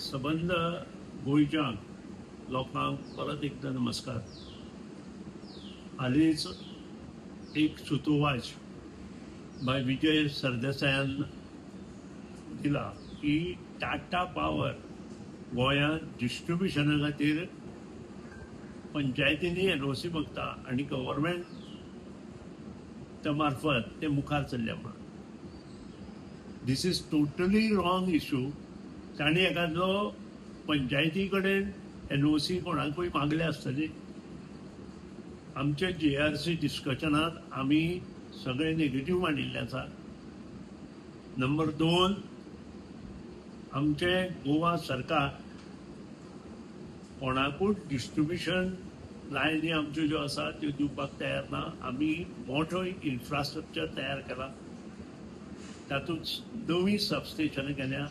सबंद गोंयच्या लोकांक परत एकदा नमस्कार. हालींच एक सुतोवाच बाय विजय सरदेसायान दिला की टाटा पावर गोंयांत डिस्ट्रिब्युशना खातीर पंचायतींनी एनओसी मागता आनी गव्हर्मेंट त्या मार्फत ते मुखार चल्ल्या म्हणून. दिस इज टोटली रॉंग इश्यू. ताणी एखादो पंचायती कडेन एनओसी कोणाकूय मागले आसतली. आमचे JRC डिस्कशनात आमी सगळे नेगेटिव्ह मांडिल्ले आसा. नंबर 2, आमचे गोवा सरकार कोणाकूच डिस्ट्रिब्युशन लायनी आमच्यो ज्यो आसा त्यो दिवपाक तयार ना. आमी मोठो इन्फ्रास्ट्रक्चर तयार केला. तातूंत नवी सबस्टेशनां केल्या,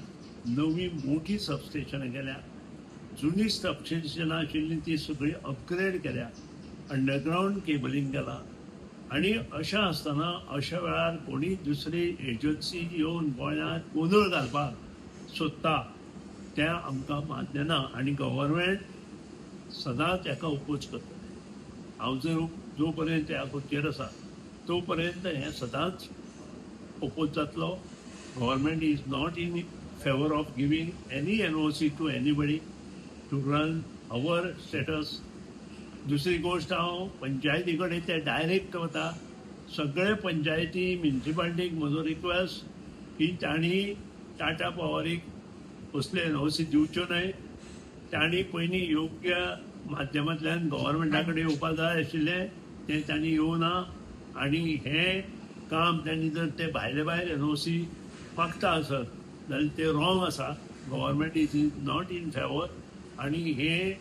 नवी मोठी सबस्टेशनां केल्या, जुनी सबस्टेशनां आशिल्लीं ती सगळी अपग्रेड केल्या, अंडरग्राउंड केबलिंग केला. आनी अशें आसतना अशा वेळार कोणी दुसरी एजन्सी येवन गोंयांत गोंदळ घालपाक सोदता तें आमकां मान्य ना. आनी गव्हर्मेंट सदांच हेका ओपोज करता. हांव जो पर्यंत ह्या खुर्चेर आसा तो पर्यंत हें सदांच ओपोज जातलो. Government is not in favour of giving any NOC to anybody to run our states. दुसरी गोष्ट हांव पंचायती कडेन ते डायरेक्ट वता. सगळे पंचायती म्युनिसिपालिटीक म्हजो रिक्वेस्ट की तांणी टाटा पॉवरीक असले एनओसी दिवच्यो न्हय. तांणी पयलीं योग्य माध्यमांतल्यान गव्हर्मेंटा कडेन येवपाक जाय आशिल्लें, तें तांणी येवना. आनी हें काम तांणी जर ते भायले भायर एनओसी मागता आसत जाल्यार ते रॉंग आसा. Government is not in favour. आनी हें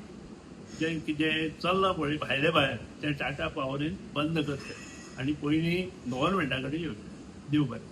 जें कितें चल्लां पळय भायले भायर तें टाटा पॉवरीन बंद करचें आनी पयलीं गव्हर्मेंटा कडेन येवचें. देव बरें.